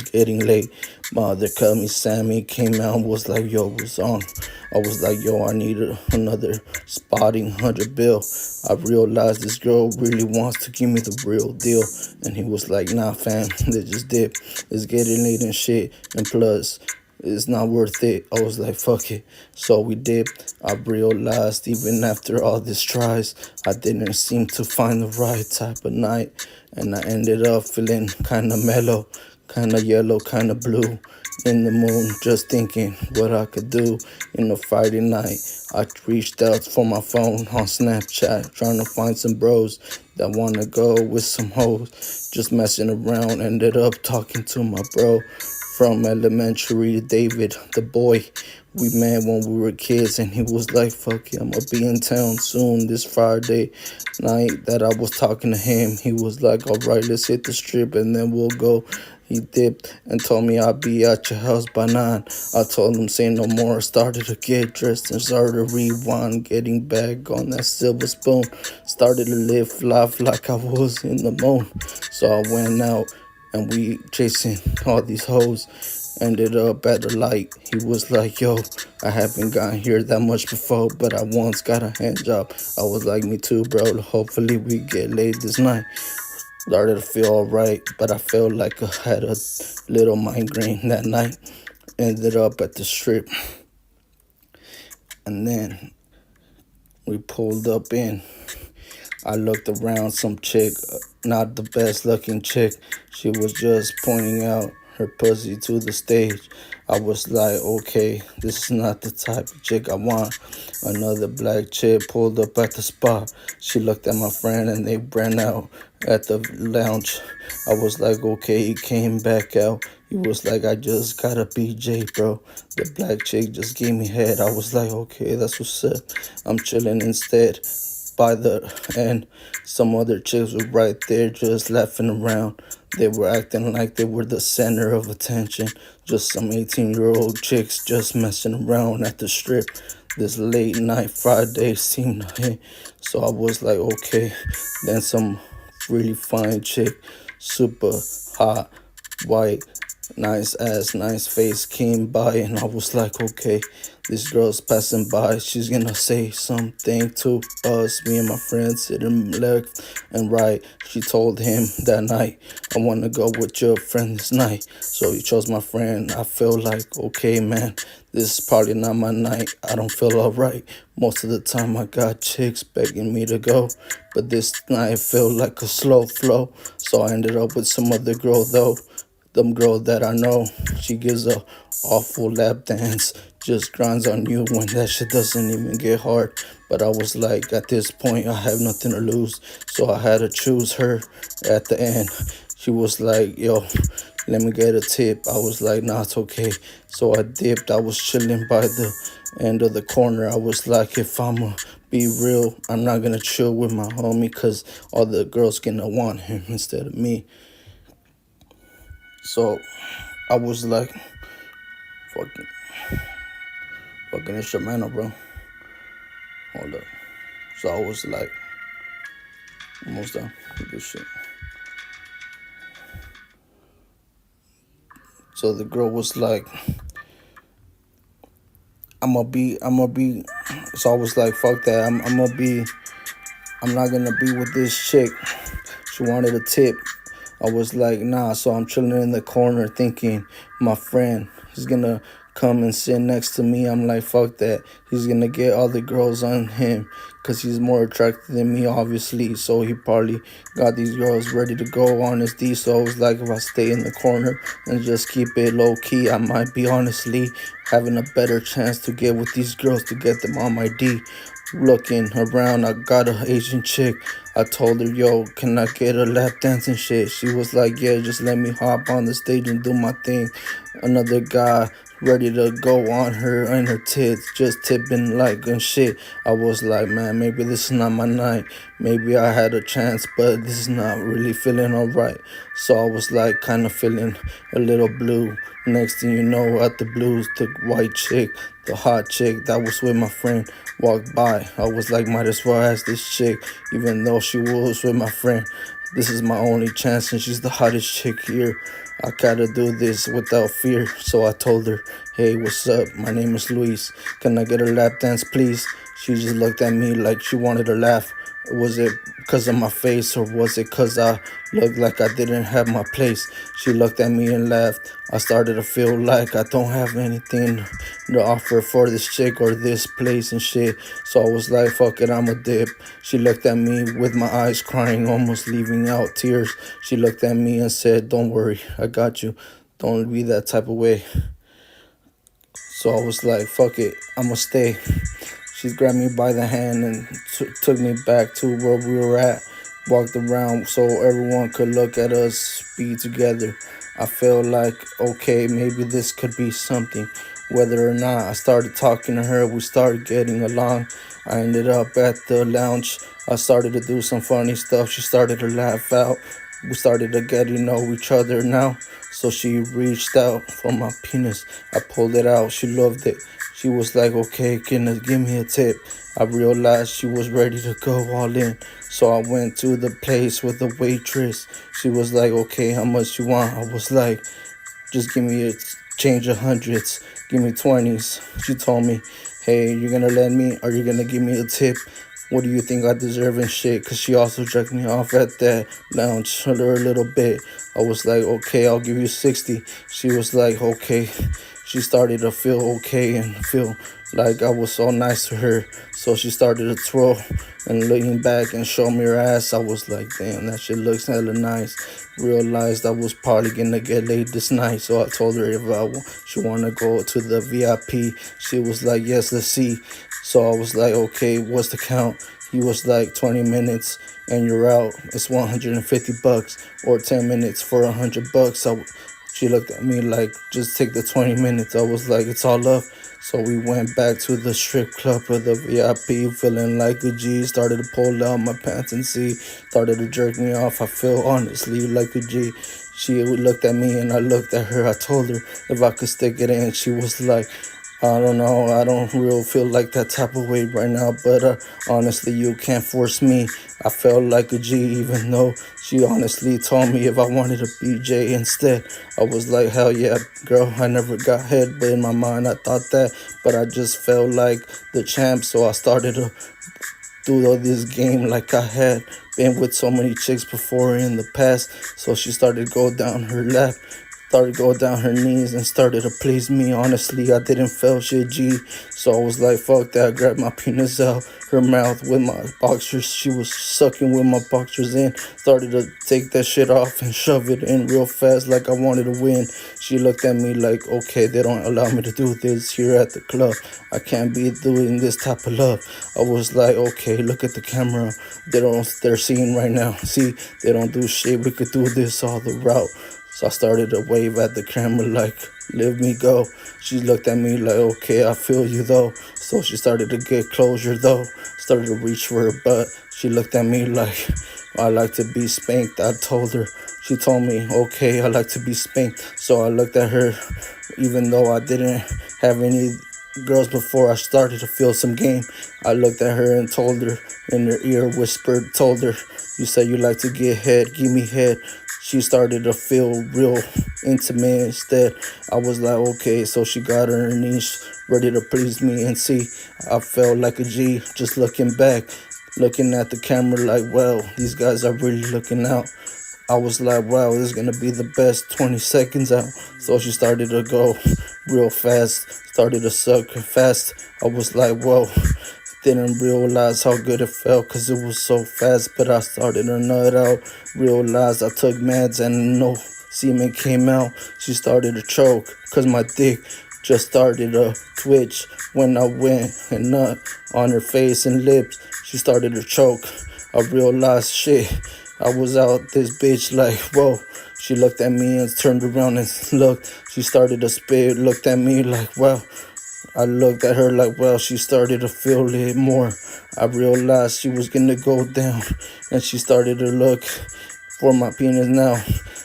getting late. My other cousin Sammy came out and was like, yo, what's on? I was like, yo, I need another spotting 100 bill. I realized this girl really wants to give me the real deal. And he was like, nah, fam, they just dip. It's getting late and shit. And plus, it's not worth it. I was like, fuck it. So we dipped. I realized even after all these tries, I didn't seem to find the right type of night. And I ended up feeling kind of mellow, kind of yellow, kind of blue. In the moon, just thinking what I could do in a Friday night. I reached out for my phone on Snapchat, trying to find some bros that wanna go with some hoes. Just messing around, ended up talking to my bro from elementary, David, the boy. We met when we were kids, and he was like, fuck it, I'm gonna be in town soon this Friday night that I was talking to him. He was like, alright, let's hit the strip and then we'll go. He dipped and told me I'd be at your house by 9. I told him say no more. Started to get dressed and started to rewind, getting back on that silver spoon. Started to live life like I was in the moon. So I went out and we chasing all these hoes. Ended up at the light. He was like, yo, I haven't gotten here that much before, but I once got a hand job. I was like, me too, bro. Hopefully we get laid this night. Started to feel alright, but I felt like I had a little migraine that night. Ended up at the strip, and then we pulled up in. I looked around, some chick, not the best looking chick. She was just pointing out her pussy to the stage. I was like, okay, this is not the type of chick I want. Another black chick pulled up at the spot. She looked at my friend and they ran out at the lounge. I was like, okay, he came back out. He was like, I just got a BJ, bro. The black chick just gave me head. I was like, okay, that's what's up. I'm chilling instead. By the end, some other chicks were right there just laughing around. They were acting like they were the center of attention. Just some 18-year-old chicks just messing around at the strip. This late night Friday seemed to hit. So I was like, okay. Then some really fine chick, super hot, white, nice ass, nice face came by, and I was like, okay, this girl's passing by. She's gonna say something to us. Me and my friends sitting left and right. She told him that night, I wanna go with your friend this night. So he chose my friend. I feel like, okay, man, this is probably not my night. I don't feel alright. Most of the time I got chicks begging me to go, but this night felt like a slow flow. So I ended up with some other girl though. Them girl that I know, she gives a awful lap dance, just grinds on you when that shit doesn't even get hard. But I was like, at this point, I have nothing to lose, so I had to choose her at the end. She was like, yo, let me get a tip. I was like, nah, it's okay. So I dipped. I was chilling by the end of the corner. I was like, if I'ma be real, I'm not gonna chill with my homie, cause all the girls gonna want him instead of me. So I was like, fucking, fucking instrumental, bro. Hold up. So I was like, almost done with this shit. So the girl was like, I'm gonna be. So I was like, fuck that. I'm not gonna be with this chick. She wanted a tip. I was like, nah. So I'm chilling in the corner thinking my friend is gonna come and sit next to me. I'm like, fuck that. He's gonna get all the girls on him because he's more attractive than me, obviously. So he probably got these girls ready to go on his D. So I was like, if I stay in the corner and just keep it low key, I might be honestly having a better chance to get with these girls to get them on my D. Looking around, I got a Asian chick. I told her, yo, can I get a lap dance and shit? She was like, yeah, just let me hop on the stage and do my thing. Another guy ready to go on her and her tits, just tipping like and shit. I was like, man, maybe this is not my night. Maybe I had a chance, but this is not really feeling alright. So I was like kind of feeling a little blue. Next thing you know, at the blues, the white chick, the hot chick that was with my friend walked by. I was like, might as well ask this chick, even though she was with my friend. This is my only chance, and she's the hottest chick here. I gotta do this without fear. So I told her, hey, what's up? My name is Luis. Can I get a lap dance, please? She just looked at me like she wanted to laugh. Was it because of my face, or was it because I looked like I didn't have my place? She looked at me and laughed. I started to feel like I don't have anything to offer for this chick or this place and shit. So I was like, fuck it, I'm a dip. She looked at me with my eyes crying, almost leaving out tears. She looked at me and said, don't worry, I got you. Don't be that type of way. So I was like, fuck it, I'ma stay. She grabbed me by the hand and took me back to where we were at. Walked around so everyone could look at us be together. I felt like, okay, maybe this could be something. Whether or not I started talking to her, we started getting along. I ended up at the lounge. I started to do some funny stuff. She started to laugh out. We started to get to know each other now. So she reached out for my penis. I pulled it out. She loved it. She was like, okay, can you give me a tip? I realized she was ready to go all in. So I went to the place with the waitress. She was like, okay, how much you want? I was like, just give me a change of hundreds. Give me 20s. She told me, hey, you're gonna let me or you're gonna give me a tip? What do you think I deserve and shit? Cause she also jerked me off at that lounge a little bit. I was like, okay, I'll give you 60. She was like, okay. She started to feel okay and feel like I was so nice to her. So she started to twirl and lean back and show me her ass. I was like, damn, that shit looks hella nice. Realized I was probably gonna get laid this night. So I told her if she wanna go to the VIP. She was like, yes, let's see. So I was like, okay, what's the count? He was like 20 minutes and you're out. It's 150 bucks or 10 minutes for 100 bucks. She looked at me like, just take the 20 minutes. I was like, it's all up. So we went back to the strip club or the VIP, feeling like a G. Started to pull down my pants and see. Started to jerk me off. I feel honestly like a G. She looked at me and I looked at her. I told her if I could stick it in. She was like, I don't know. I don't really feel like that type of way right now. But honestly, you can't force me. I felt like a G, even though she honestly told me if I wanted a BJ instead. I was like, hell yeah, girl. I never got head, but in my mind I thought that. But I just felt like the champ, so I started to do all this game like I had been with so many chicks before in the past. So she started to go down her lap, started to go down her knees and started to please me. Honestly, I didn't feel shit G. So I was like, fuck that. I grabbed my penis out her mouth with my boxers. She was sucking with my boxers in. Started to take that shit off and shove it in real fast like I wanted to win. She looked at me like, okay, they don't allow me to do this here at the club. I can't be doing this type of love. I was like, okay, look at the camera. They're seeing right now. See, they don't do shit. We could do this all the route. So I started to wave at the camera like, let me go. She looked at me like, okay, I feel you though. So she started to get closer though. Started to reach for her butt. She looked at me like, I like to be spanked. I told her. She told me, okay, I like to be spanked. So I looked at her, even though I didn't have any girls before I started to feel some game. I looked at her and told her in her ear, whispered, told her, you said you like to get head, give me head. She started to feel real intimate instead. I was like, okay, so she got on her knees, ready to please me and see. I felt like a G just looking back, looking at the camera like, well, these guys are really looking out. I was like, wow, this is going to be the best 20 seconds out. So she started to go real fast, started to suck fast. I was like, whoa, didn't realize how good it felt because it was so fast. But I started to nut out, realized I took meds and no semen came out. She started to choke because my dick just started to twitch when I went and nut on her face and lips. She started to choke. I realized shit. I was out this bitch like, whoa. She looked at me and turned around and looked. She started to spit, looked at me like, wow. I looked at her like, well, she started to feel it more. I realized she was gonna go down and she started to look for my penis now.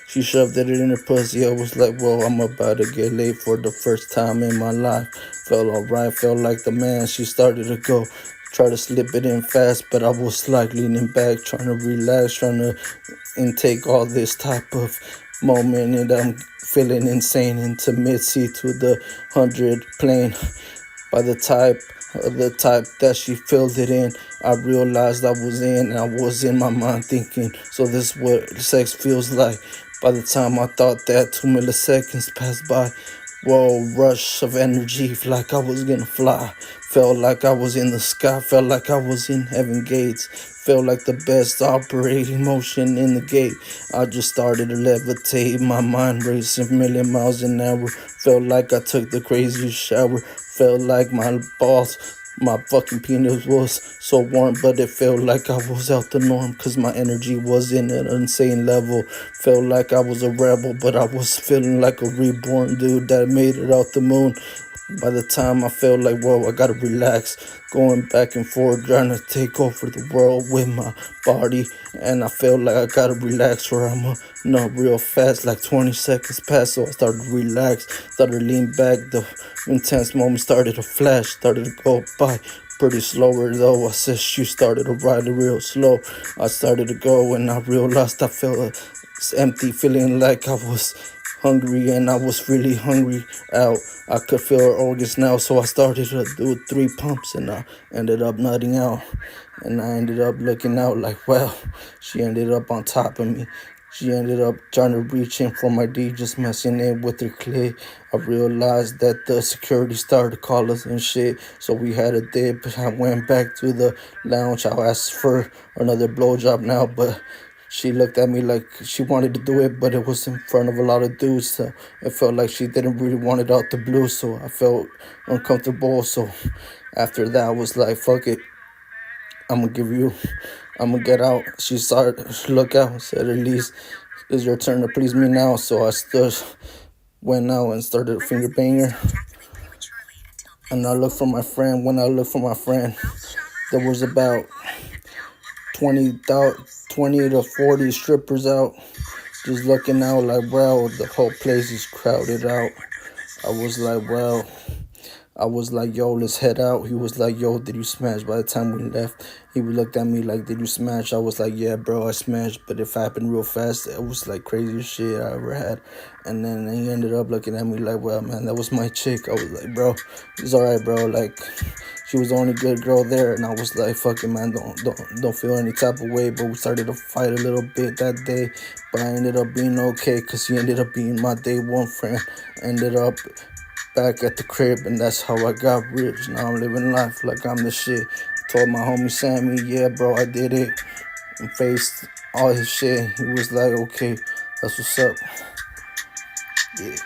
She shoved it in her pussy. I was like, whoa, I'm about to get laid for the first time in my life. Felt alright, felt like the man. She started to go. Try to slip it in fast, but I was like leaning back, trying to relax, trying to intake all this type of moment, and I'm feeling insane. Intimacy to the 100 plane. By the type that she filled it in, I realized I was in. I was in my mind thinking, so this is what sex feels like. By the time I thought that, 2 milliseconds passed by. Whoa, rush of energy, like I was gonna fly. Felt like I was in the sky, felt like I was in heaven gates. Felt like the best operating motion in the gate. I just started to levitate, my mind racing a million miles an hour. Felt like I took the craziest shower. Felt like my fucking penis was so warm, but it felt like I was out the norm, cause my energy was in an insane level. Felt like I was a rebel, but I was feeling like a reborn dude that made it out the moon. By the time I felt like, whoa, I gotta relax, going back and forth, trying to take over the world with my body. And I felt like I gotta relax, or I'm not real fast, like 20 seconds passed. So I started to relax, started to lean back. The intense moment started to flash, started to go by pretty slower though. I said she started to ride it real slow. I started to go, and I realized I felt empty, feeling like I was hungry, and I was really hungry out. I could feel her organs now, so I started to do 3 pumps, and I ended up nutting out. And I ended up looking out like, well, she ended up on top of me. She ended up trying to reach in for my D, just messing in with her clit. I realized that the security started to call us and shit, so we had a dip. I went back to the lounge. I asked for another blowjob now, but she looked at me like she wanted to do it, but it was in front of a lot of dudes. So it felt like she didn't really want it out the blue, so I felt uncomfortable. So after that, I was like, fuck it. I'm gonna get out. She started, look out, said, Elise, it's your turn to please me now. So I stood, went out and started a finger banger. And I looked for my friend. When I looked for my friend, there was about 20 to 40 strippers out, just looking out like, well, the whole place is crowded out. I was like, well, I was like, yo, let's head out. He was like, yo, did you smash? By the time we left, he looked at me like, did you smash? I was like, yeah, bro, I smashed, but it happened real fast. It was like craziest shit I ever had. And then he ended up looking at me like, well, man, that was my chick. I was like, bro, it's all right, bro. Like, she was the only good girl there, and I was like, fucking man, don't feel any type of way. But we started to fight a little bit that day, but I ended up being okay, cause he ended up being my day one friend. Ended up back at the crib, and that's how I got rich. Now I'm living life like I'm the shit. Told my homie Sammy, yeah, bro, I did it, and faced all his shit. He was like, okay, that's what's up. Yeah.